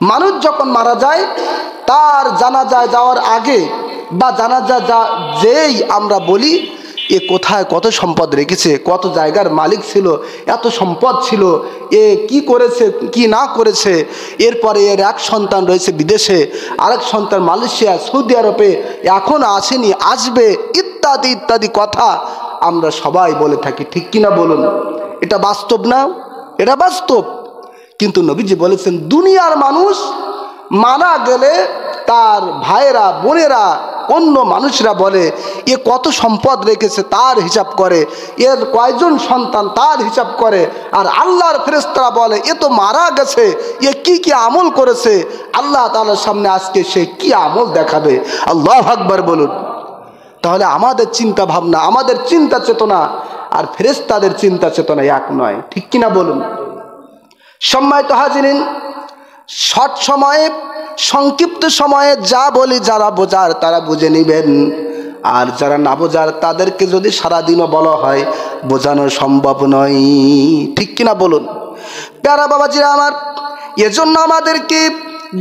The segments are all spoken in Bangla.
মানুষ যখন মারা যায় তার জানাজায় যাওয়ার আগে বা জানাজা যেই আমরা বলি এ কোথায় কত সম্পদ রেখেছে, কত জায়গার মালিক ছিল, এত সম্পদ ছিল, এ কি করেছে কি না করেছে, এরপরে এর এক সন্তান রয়েছে বিদেশে, আরেক সন্তান মালয়েশিয়া, সৌদি আরবে, এখন আসেনি, আসবে, ইত্যাদি ইত্যাদি কথা আমরা সবাই বলে থাকি, ঠিক কিনা বলুন? এটা বাস্তব না? এটা বাস্তব। কিন্তু নবীজি বলেছেন দুনিয়ার মানুষ মারা গেলে তার ভাইয়েরা বোনেরা অন্য মানুষরা বলে এ কত সম্পদ রেখেছে তার হিসাব করে, এর কয়জন সন্তান তার হিসাব করে, আর আল্লাহর ফেরেশতারা বলে এ তো মারা গেছে, এ কি কি আমল করেছে, আল্লাহ তাআলার সামনে আজকে সে কি আমল দেখাবে। আল্লাহু আকবার বলুন। তাহলে আমাদের চিন্তা ভাবনা, আমাদের চিন্তা চেতনা আর ফেরেশতাদের চিন্তা চেতনা এক নয়, ঠিক কিনা বলুন? সম্মানিত হাজিরিন, শর্ট সময়ে সংক্ষিপ্ত সময়ে যা বলি যারা বোঝার তারা বুঝে নেবেন, আর যারা না বোঝার তাদেরকে যদি সারাদিনও বলা হয় বোঝানো সম্ভব নয়, ঠিক কিনা বলুন? প্যারা বাবাজিরা আমার, এজন্য আমাদেরকে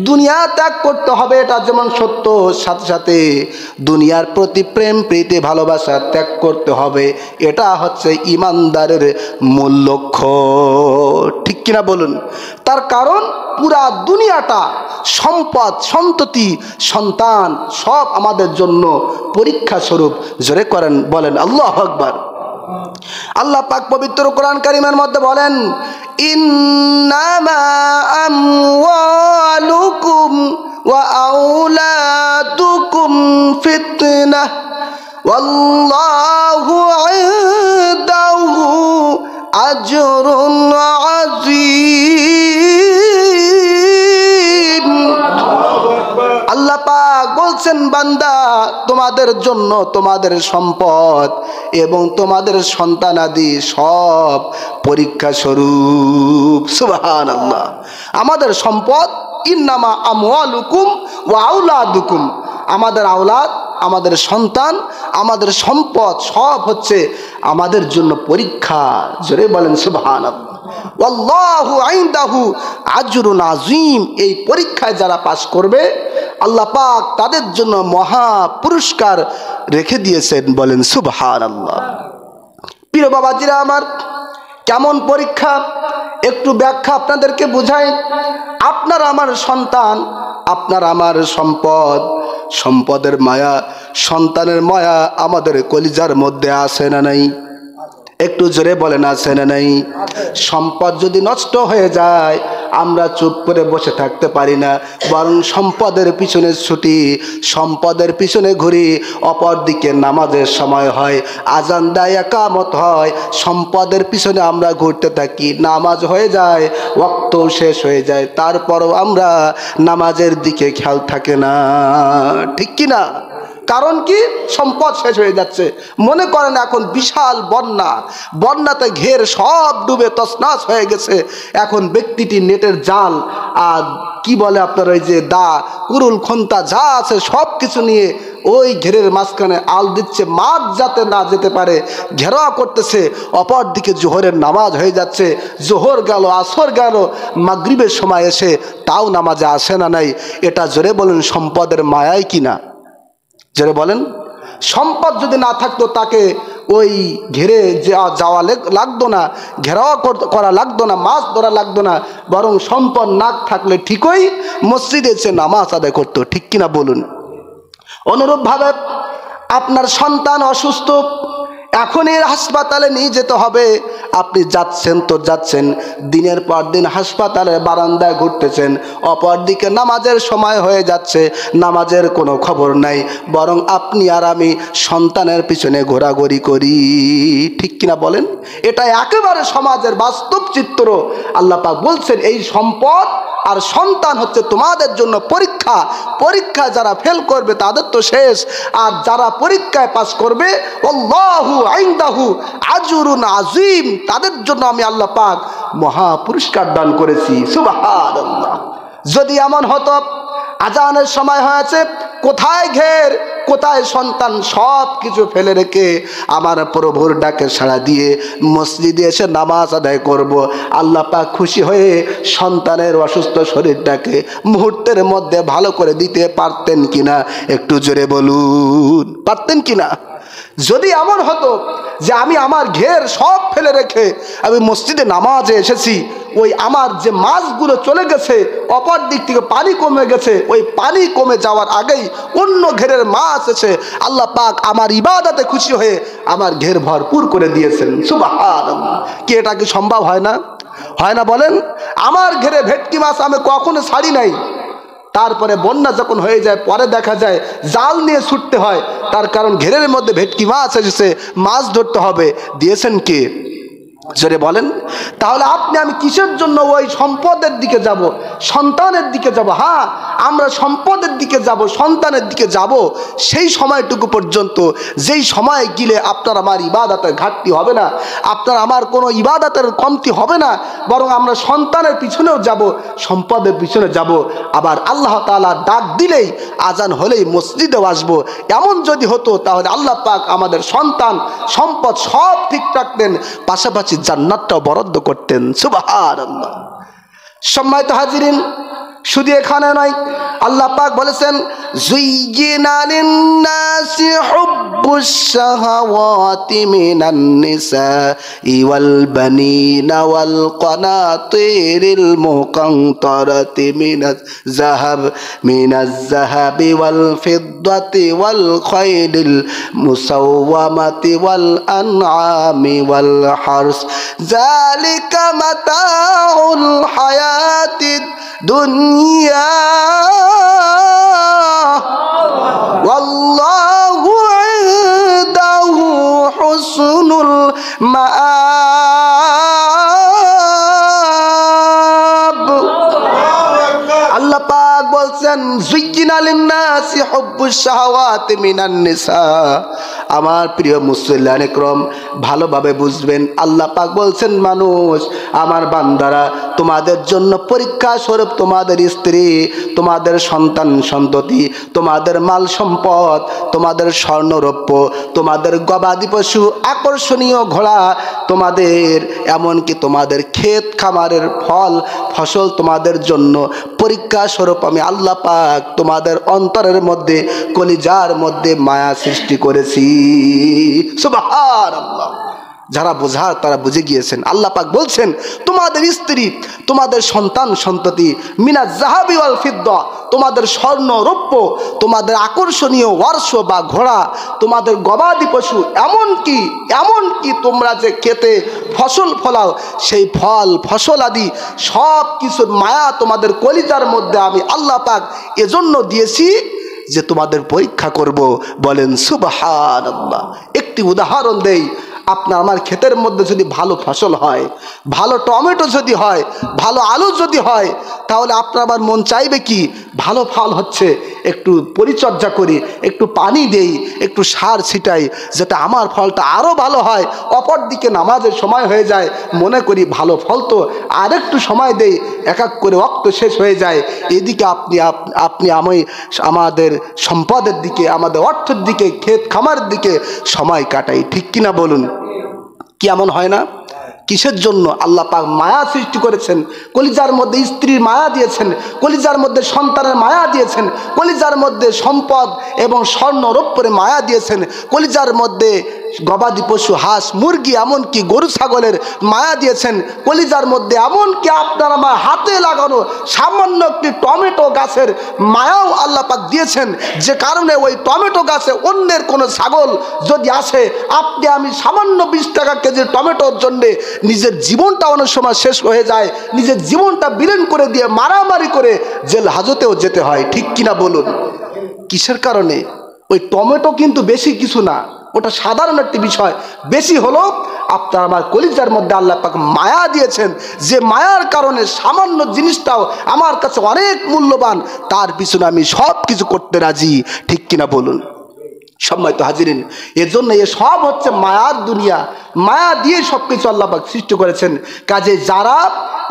দুনিয়া ত্যাগ করতে হবে, এটা যেমন সত্য, সাথে সাথে দুনিয়ার প্রতি প্রেম প্রীতি ভালোবাসা ত্যাগ করতে হবে, এটা হচ্ছে ইমানদারের মূল লক্ষ্য, ঠিক কিনা বলুন? তার কারণ পুরা দুনিয়াটা সম্পদ সন্ততি সন্তান সব আমাদের জন্য পরীক্ষা স্বরূপ। জোরে করেন বলেন আল্লাহু আকবার। আল্লাহ পাক পবিত্র কোরআন কারীমের মধ্যে বলেন ইন্নামা আমওয়ালুকুম ওয়া আওলাদুকুম ফিতনাহ ওয়াল্লাহু ইনদাহু আজরুন আযীম। আল্লাহ পাক বলছেন বান্দা তোমাদের জন্য তোমাদের সম্পদ এবং তোমাদের সন্তানাদি সব পরীক্ষা স্বরূপ। সুবহানাল্লাহ। আমাদের সম্পদ ইন্নামা আমওয়ালুকুম ওয়া আওলাদুকুম, আমাদের আওলাদ, আমাদের সন্তান, আমাদের সম্পদ সব হচ্ছে আমাদের জন্য পরীক্ষা। জোরে বলেন সুবহানাল্লাহ। ওয়াল্লাহু ইনদাহু আজরুন আযীম। এই পরীক্ষায় যারা পাস করবে আল্লাহ পাক তাদের জন্য মহা পুরস্কার রেখে দিয়েছেন, বলেন সুবহানাল্লাহ। প্রিয় বাবাজিরা আমার, কেমন পরীক্ষা একটু ব্যাখ্যা আপনাদেরকে বোঝাই। আপনার আমার সন্তান, আপনার আমার সম্পদ, সম্পদের মায়া, সন্তানের মায়া আমাদের কলিজার মধ্যে আছে না নাই? একটু জোরে বলেন আছে না নাই? সম্পদ যদি নষ্ট হয়ে যায় আমরা চুপ করে বসে থাকতে পারি না, বরং সম্পদের পিছনে ছুটি, সম্পদের পিছনে ঘুরি। অপরদিকে নামাজের সময় হয়, আজান দেয়, একামত হয়, সম্পদের পিছনে আমরা ঘুরতে থাকি, নামাজ হয়ে যায়, ওয়াক্ত শেষ হয়ে যায়, তারপরও আমরা নামাজের দিকে খেয়াল থাকে না, ঠিক কি না? কারণ কি? সম্পদ শেষ হয়ে যাচ্ছে। মনে করেন এখন বিশাল বন্যা, বন্যাতে ঘের সব ডুবে তছনছ হয়ে গেছে। এখন ব্যক্তিটি নেটের জাল আর কি বলে আপনার ওই যে দা, কুরুল, খন্তা যা আছে সব কিছু নিয়ে ওই ঘেরের মাঝখানে আল দিচ্ছে, মাছ যাতে না যেতে পারে ঘেরাও করতেছে। অপর দিকে জোহরের নামাজ হয়ে যাচ্ছে, জোহর গেল, আসর গেল, মাগরিবের সময় এসে তাও নামাজে আসে না নাই। এটা জোরে বলেন সম্পদের মায়াই কিনা? জোরে বলেন। সম্পদ যদি না থাকতো তাকে ওই ঘেরে যাওয়া লাগতো না, ঘেরাও করা লাগতো না, মাছ ধরা লাগতো না, বরং সম্পদ না থাকলে ঠিকই মসজিদে এসে নামাজ আদায় করতো, ঠিক কিনা বলুন? অনুরূপভাবে আপনার সন্তান অসুস্থ, এখন এর হাসপাতালে নিয়ে যেতে হবে, আপনি যাচ্ছেন তো যাচ্ছেন, দিনের পর দিন হাসপাতালের বারান্দায় ঘুরতেছেন, অপরদিকে নামাজের সময় হয়ে যাচ্ছে, নামাজের কোনো খবর নাই, বরং আপনি আর আমি সন্তানের পিছনে ঘোরাঘুরি করি, ঠিক কিনা বলেন? এটা একেবারে সমাজের বাস্তব চিত্র। আল্লাহ পাক বলছেন এই সম্পদ আর সন্তান হচ্ছে তোমাদের জন্য পরীক্ষা। পরীক্ষায় যারা ফেল করবে তাদের তো শেষ, আর যারা পরীক্ষায় পাস করবে আল্লাহু ইনদাহু আজরুন আযীম, তাদের জন্য আমি আল্লাহ পাক মহা পুরস্কার দান করেছি। সুবহানাল্লাহ। যদি এমন হতো আজানের সময় হয়েছে, কোথায় ঘের, কোথায় সন্তান সব কিছু ফেলে রেখে আমার প্রভুর ডাকে সাড়া দিয়ে মসজিদে এসে নামাজ আদায় করব। আল্লাহ পাক খুশি হয়ে সন্তানের অসুস্থ শরীরটাকে মুহূর্তের মধ্যে ভালো করে দিতে পারতেন কিনা? একটু জোরে বলুন, পারতেন কিনা? যদি এমন হতো যে আমি আমার ঘের সব ফেলে রেখে আমি মসজিদে নামাজে এসেছি, ওই আমার যে মাছগুলো চলে গেছে, অপর দিক থেকে পানি কমে গেছে, ওই পানি কমে যাওয়ার আগেই অন্য ঘেরের মাছ এসে আল্লাহ পাক আমার ইবাদতে খুশি হয়ে আমার ঘের ভরপুর করে দিয়েছেন। সুবহানাল্লাহ। কি এটা কি সম্ভব হয় না? হয় না বলেন? আমার ঘেরে ভেটকি মাছ আমি কখনো ছাড়ি নাই, তারপরে বন্যা যখন হয়ে যায় পরে দেখা যায় জাল নিয়ে ছুটতে হয়, তার কারণ ঘেরের মধ্যে ভেটকি মাছ এসেছে, মাছ ধরতে হবে। দিয়েছেন কে? জোরে বলেন। তাহলে আপনি আমি কিসের জন্য ওই সম্পদের দিকে যাব, সন্তানের দিকে যাব? হ্যাঁ, আমরা সম্পদের দিকে যাব, সন্তানের দিকে যাব সেই সময়টুকু পর্যন্ত, যেই সময় গেলে আপনার আমার ইবাদতের ঘাটতি হবে না, আপনার আমার কোনো ইবাদতের কমতি হবে না, বরং আমরা সন্তানের পিছনেও যাব, সম্পদের পিছনে যাব। আবার আল্লাহ তাআলা ডাক দিলেই, আজান হলেই মসজিদেও আসবো। এমন যদি হতো তাহলে আল্লাহ পাক আমাদের সন্তান সম্পদ সব ঠিক রাখতেন, পাশাপাশি জান্নাতটাও বরাদ্দ করতেন। সুবহানাল্লাহ। সম্মানিত হাজিরিন, শুধু এখানে নয়, আল্লাহ পাক বলেছেন যুয়্যিনা লিন-নাসি হুব্বুশ শাহাওয়াতি মিনান নিসাই ওয়াল বানিনা ওয়াল কানাতিরিল মুকানতারাতি মিনাজ যাহাবি ওয়াল ফিদ্দাতি ওয়াল খাইলিল মুসাওওয়ামাতি ওয়াল আনআমি ওয়াল হারস যালিকা মাতাউল হায়াতিদ দুনিয়া ওয়াল্লাহু ইনদাহু হুসনুল মাআব। আল্লাহ পাক বলছেন যুয়্যিনা লিন-নাসি হুব্বুশ শাহাওয়াতি মিনান নিসা। আমার প্রিয় মুসল্লিয়ানে کرام, ভালোভাবে বুঝবেন, আল্লাহ পাক বলছেন মানুষ, আমার বান্দারা, তোমাদের জন্য পরীক্ষা স্বরূপ তোমাদের স্ত্রী, তোমাদের সন্তান সন্ততি, তোমাদের মাল সম্পদ, তোমাদের স্বর্ণরৌপ্য, তোমাদের গবাদি পশু, আকর্ষণীয় ঘোড়া, তোমাদের এমনকি তোমাদের ক্ষেত খামারের ফল ফসল তোমাদের জন্য পরীক্ষা স্বরূপ আমি আল্লাহ পাক তোমাদের অন্তরের মধ্যে, কলিজার মধ্যে মায়া সৃষ্টি করেছি। সুবহানাল্লাহ। যারা বোঝার তারা বুঝে গিয়েছেন। আল্লাহ পাক বলছেন তোমাদের স্ত্রী, তোমাদের সন্তান সন্ততি, মিনাজ যাহাবি ওয়াল ফিদ্দা, তোমাদের স্বর্ণ রৌপ্য, তোমাদের আকর্ষণীয় ওয়ারশ বা ঘোড়া, তোমাদের গবাদি পশু, এমনকি তোমরা যে খেতে ফসল ফলাও, সেই ফল ফসল আদি সব কিছুর মায়া তোমাদের কলিজার মধ্যে আমি আল্লাহ পাক এজন্য দিয়েছি যে তোমাদের পরীক্ষা করব। বলেন সুবহানাল্লাহ। একটি উদাহরণ দেই, আপনার আমার ক্ষেতের মধ্যে যদি ভালো ফসল হয়, ভালো টমেটো যদি হয়, ভালো আলু যদি হয়, তাহলে আপনার আবার মন চাইবে কি, ভালো ফল হচ্ছে, একটু পরিচর্যা করি, একটু পানি দেই, একটু সার ছিটাই, যাতে আমার ফলটা আরও ভালো হয়। অপর দিকে নামাজের সময় হয়ে যায়, মনে করি ভালো ফল তো আরেকটু সময় দেই, এক এক করে ওয়াক্ত শেষ হয়ে যায়। এদিকে আপনি আমি আমাদের সম্পদের দিকে, আমাদের অর্থের দিকে, ক্ষেত খামারের দিকে সময় কাটাই। ঠিক কিনা বলুন? কি এমন হয় না? কিসের জন্য? আল্লাহ পাক মায়া সৃষ্টি করেছেন, কলিজার মধ্যে স্ত্রীর মায়া দিয়েছেন, কলিজার মধ্যে সন্তানের মায়া দিয়েছেন, কলিজার মধ্যে সম্পদ এবং স্বর্ণ রৌপ্যের মায়া দিয়েছেন, কলিজার মধ্যে গবাদি পশু, হাঁস মুরগি, এমনকি গরু ছাগলের মায়া দিয়েছেন, কলিজার মধ্যে এমনকি আপনার আমার হাতে লাগানো সামান্য একটি টমেটো গাছের মায়াও আল্লাহ পাক দিয়েছেন, যে কারণে ওই টমেটো গাছে অন্যের কোনো ছাগল যদি আসে, আপনি আমি সামান্য 20 টাকা কেজির টমেটোর জন্যে নিজের জীবনটা অনেক সময় শেষ হয়ে যায়, নিজের জীবনটা বিলীন করে দিয়ে মারামারি করে জেল হাজতেও যেতে হয়। ঠিক কিনা বলুন? কিসের কারণে? ওই টমেটো কিন্তু বেশি কিছু না, ওটা সাধারণ একটি বিষয়। বেশি হলো আপনার আমার কলিজার মধ্যে আল্লাহ পাক মায়া দিয়েছেন, যে মায়ার কারণে সামান্য জিনিসটাও আমার কাছে অনেক মূল্যবান, তার পিছনে আমি সব কিছু করতে রাজি। ঠিক কিনা বলুন? সম্মানিত হাজিরিন, এর জন্য এ সব হচ্ছে মায়ার দুনিয়া, মায়া দিয়ে সব কিছু আল্লাহ পাক সৃষ্টি করেছেন। কাজে যারা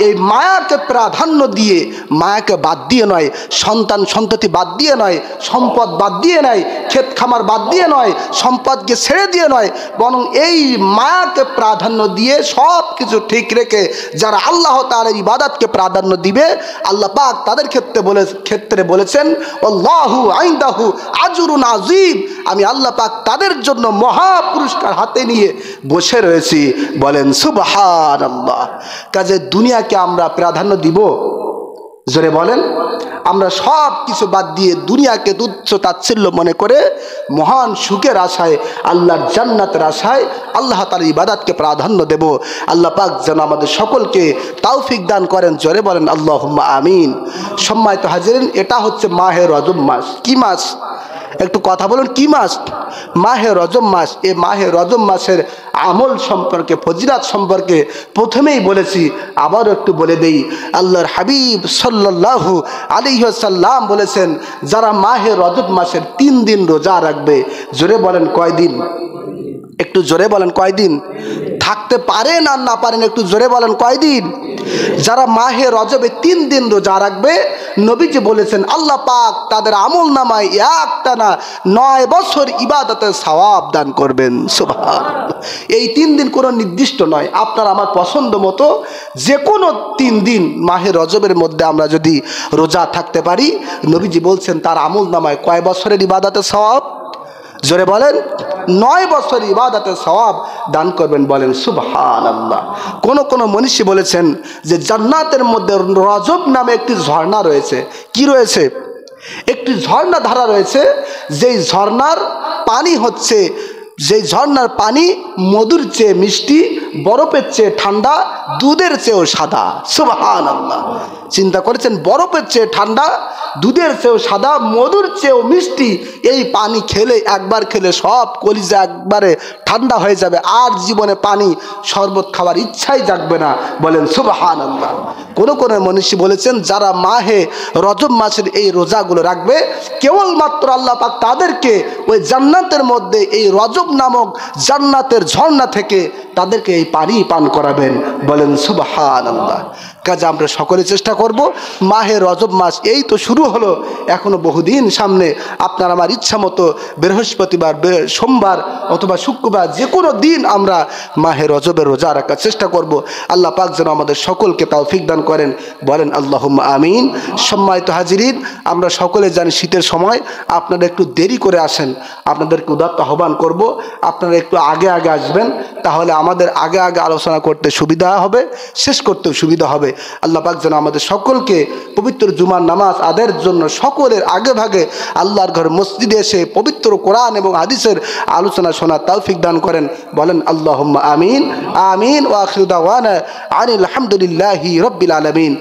এই মায়াকে প্রাধান্য দিয়ে, মায়াকে বাদ দিয়ে নয়, সন্তান সন্ততি বাদ দিয়ে নয়, সম্পদ বাদ দিয়ে নয়, ক্ষেত খামার বাদ দিয়ে নয়, সম্পদকে ছেড়ে দিয়ে নয়, বরং এই মায়াকে প্রাধান্য দিয়ে সব কিছু ঠিক রেখে যারা আল্লাহ তাআলার ইবাদতকে প্রাধান্য দিবে, আল্লাহ পাক তাদের ক্ষেত্রে বলেছেন আল্লাহু ইনদাহু আজরুন আযীম, আমি আল্লাহ পাক তাদের জন্য মহা পুরস্কার হাতে নিয়ে বসে রয়েছি। বলেন সুবহানাল্লাহ। কাজে দুনিয়াকে আমরা প্রাধান্য দিব? জোরে বলেন। আমরা সব কিছু বাদ দিয়ে দুনিয়াকে তুচ্ছ তাচ্ছিল্য মনে করে মহান সুখের আশায়, আল্লাহর জান্নাতের আশায় আল্লাহ তাআলার ইবাদতকে প্রাধান্য দেব। আল্লাহ পাক যেন আমাদের সকলকে তৌফিক দান করেন। জোরে বলেন আল্লাহুম্মা আমিন। সম্মানিত হাজিরিন, এটা হচ্ছে মাহে রজব মাস। কি মাস? একটু কথা বলুন, কি মাস? মাহে রজব মাস। এই মাহে রজব মাসের আমল সম্পর্কে, ফজিলাত সম্পর্কে প্রথমেই বলেছি, আবারও একটু বলে দেই। আল্লাহর হাবিব সাল্লাল্লাহু আলাইহি ওয়াসাল্লাম বলেছেন, যারা মাহে রজব মাসের 3 দিন রোজা রাখবে, জোরে বলেন কয়দিন? একটু জোরে বলেন কয়দিন? থাকতে পারেন আর না পারেন একটু জোরে বলেন কয়দিন? যারা মাহে রজবে 3 দিন রোজা রাখবে, নবীজি বলেছেন আল্লাহ পাক তাদের আমল নামায় একটানা 9 বছর ইবাদতের সওয়াব দান করবেন। সুবহানাল্লাহ। এই 3 দিন কোনো নির্দিষ্ট নয়, আপনার আমার পছন্দ মতো যে কোনো 3 দিন মাহে রজবের মধ্যে আমরা যদি রোজা থাকতে পারি, নবীজি বলছেন তার আমল নামায় কয় বছরের ইবাদতের সওয়াব? জোরে বলেন 9 বছর ইবাদতের সওয়াব দান করবেন। বলেন সুবহানাল্লাহ। কোন মনীষী বলেছেন যে জান্নাতের মধ্যে রজব নামে একটি ঝর্ণা রয়েছে। কি রয়েছে? একটি ঝর্ণা ধারা রয়েছে, যেই ঝর্ণার পানি হচ্ছে, যেই ঝর্ণার পানি মধুর চেয়ে মিষ্টি, বরফের চেয়ে ঠান্ডা, দুধের চেয়েও সাদা। সুবহানাল্লাহ। চিন্তা করেছেন, বরফের চেয়ে ঠান্ডা, দুধের চেয়েও সাদা, মধুর চেয়েও মিষ্টি। এই পানি খেলে, একবার খেলে সব কলিজা একবারে ঠান্ডা হয়ে যাবে, আর জীবনে পানি শরবত খাওয়ার ইচ্ছাই জাগবে না। বলেন সুবহানাল্লাহ। কোন মনীষী বলেছেন যারা মাহে রজব মাসের এই রোজাগুলো রাখবে, কেবলমাত্র আল্লাহ পাক তাদেরকে ওই জান্নাতের মধ্যে এই রজব নামক জান্নাতের ঝর্ণা থেকে তাদেরকে এই পানি পান করাবেন। বলেন সুবহানাল্লাহ। কাজে আমরা সকলে চেষ্টা করব, মাহে রজব মাস এই তো শুরু হলো, এখনো বহুদিন সামনে। আপনার আমার ইচ্ছা মতো বৃহস্পতিবার, সোমবার অথবা শুক্রবার যে কোনো দিন আমরা মাহে রজবের রোজা রাখার চেষ্টা করব। আল্লাহ পাক যেন আমাদের সকলকে তৌফিক দান করেন। বলেন আল্লাহুম্মা আমিন। সম্মানিত হাজিরিন, আমরা সকলে জানি শীতের সময় আপনারা একটু দেরি করে আসেন, আপনাদেরকে উদাত্ত আহ্বান করব, আপনারা একটু আগে আগে আসবেন, তাহলে আমাদের আগে আগে আলোচনা করতে সুবিধা হবে, শেষ করতেও সুবিধা হবে। আল্লাহ পাক যেন আমাদের সকলকে পবিত্র জুমার নামাজ আদায়ের জন্য সকলের আগে ভাগে আল্লাহর ঘর মসজিদে এসে পবিত্র কোরআন এবং হাদিসের আলোচনা শোনার তৌফিক দান করেন। বলেন আল্লাহুম্মা আমিন। আমিন। ওয়া আখিরু দাওয়ানা আনিল হামদুলিল্লাহি রাব্বিল আলামিন।